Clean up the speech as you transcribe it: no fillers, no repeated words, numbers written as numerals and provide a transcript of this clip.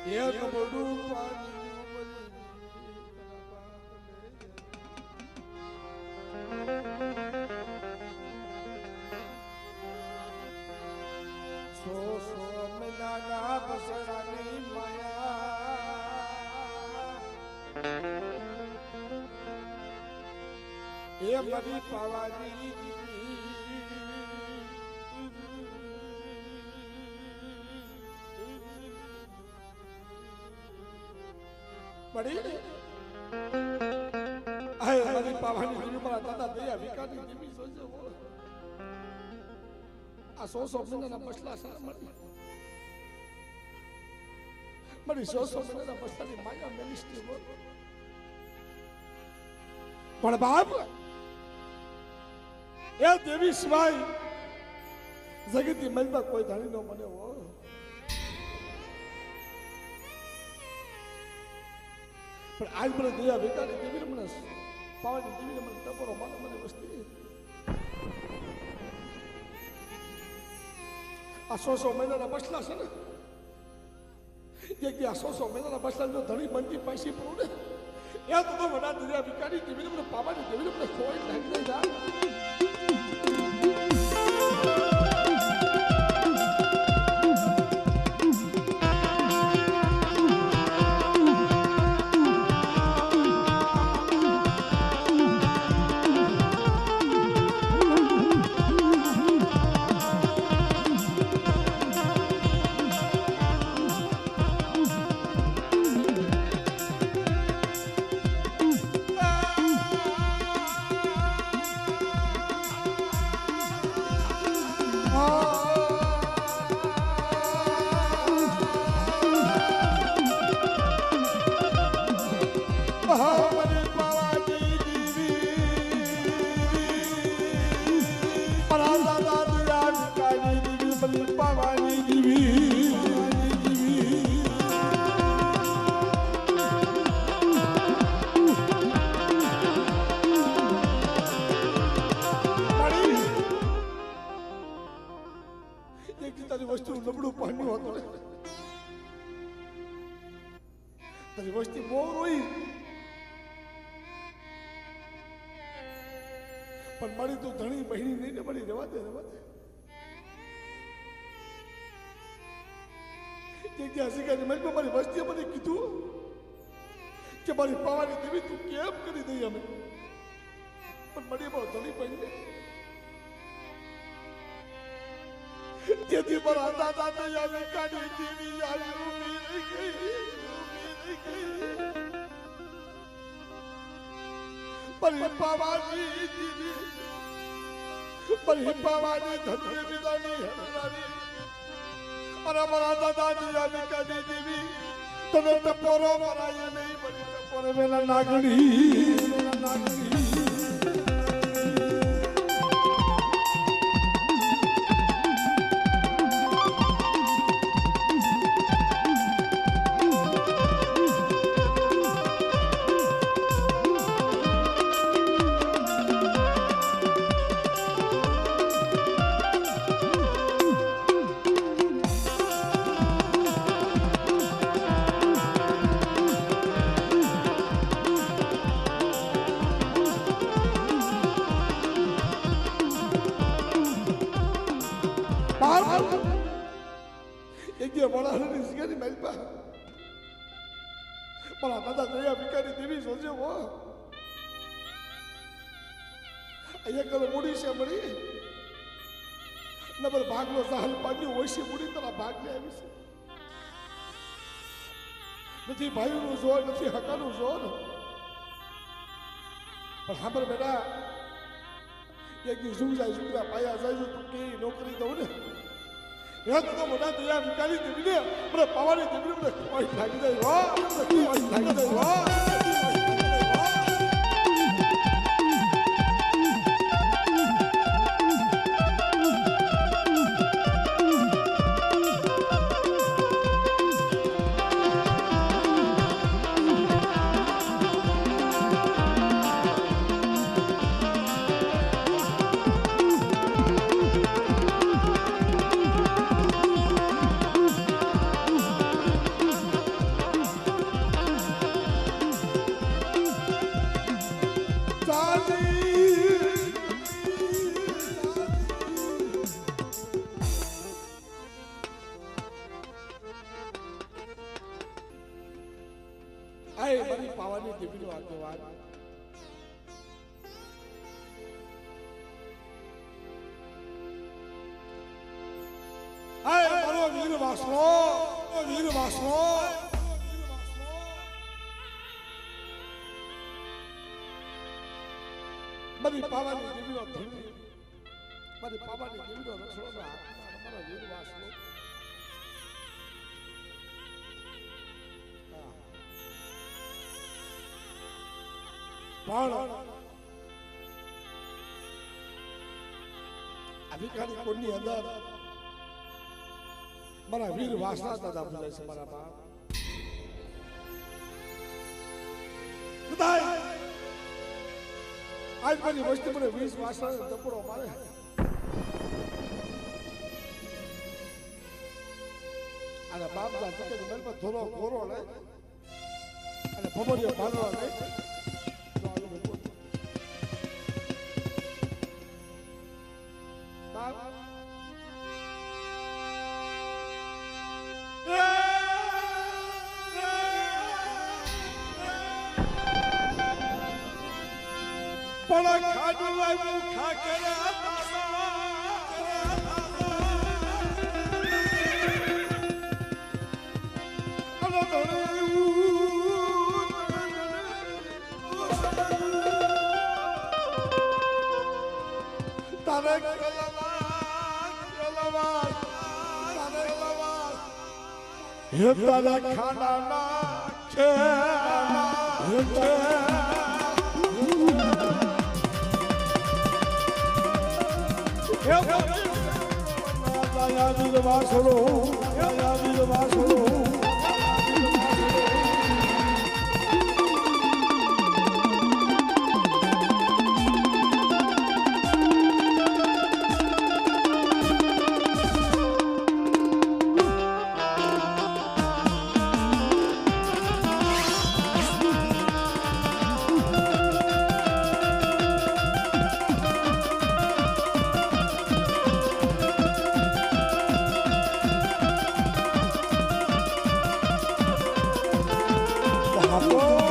એક બડું પાણી સો સો મહિનાના બસરાની માયા એ મારી પાવાની પડી આય મારી પાવાની દેવી મારા દાદા દયા વિકાની દેવી સોજો આ સો મહિનાના મસલા સારા મારી સો મહિનાના મસલાની માયા મેલિસ્ટી પણ બાપ એ દેવી સિવાય જગતની મનમાં કોઈ ધાણી નો મને હો પણ આજ મને દયા વિકાની દેવી મને પાવાની દેવી મને ટપરો માનો મને વસ્તી આ સો મહિનાના મસલા છે ને એક આ સો મહિનાના મસલા જો ધણી બનતી પૈસી પડું ને એ તો વડા દરિયા વિકાની દેવી મને પાવાની દેવી મને કોઈ લાગી જાય વસ્તુ નબળું પાણી હતું તારી વસ્તી બહુ રોઈ પણ મારી તું ધણી બહેની નહીં ને મારી રહેવા દે મારી વસ્તીએ મને કીધું કે મારી પાવાની દેવી તું કેમ કરી દઈ અમે પણ મારી બહુ ધણી બહેની તેથી મારા દાદા દયા વિકાની દેવી આવી ઉમી ગઈ મારી પાવાની દેવી મારી પાવાની ધન્ય વિદાની હરનારી અને મારા દાદા દયા વિકાની દેવી તને ટપોરો મરાય નહીં બની ટપોરે વેલા નાગણી દાદા દયા વિકારી દેવી સોચે હો અહીંયા કલ મૂડી છે મળી નબર ભાગનો સહલ પાડ્યું હોય છે મૂડી તારા ભાગને આવી છે નથી ભાઈઓનું જોર નથી હકાનું જોર પણ સાંભળ બેટા એક દી ઝુંગજા પાયા જાય તું કેવી નોકરી દઉં ને એક તો મોટા દયા વિકારી દેવી ને મને પાવાની દેવી મને કોઈ લાગી જાય લાગી જાય આય મારી પાવાની દેવીનો આગેવાન આય મારો વીર વાસણો મારી પાવાની દેવીનો ધણી મારી પાવાની દેવીનો રસોડો હાથમાં મારો વીર વાસણો પણ અધિકારી કોણની અંદર મારા વીર વાસણા દાદા બોલે છે મારા બાપ બધાય આજ મારી વસ્તી મને 20 વાસણા દપડો મારે અને બાપ દા તકે મેલ પર થોડો કોરો લે અને ભમરિયો ભાલો લે પણ ખાડું આવ્યું ખાકરા તારે ખાડા ના છે વાસળો Apple.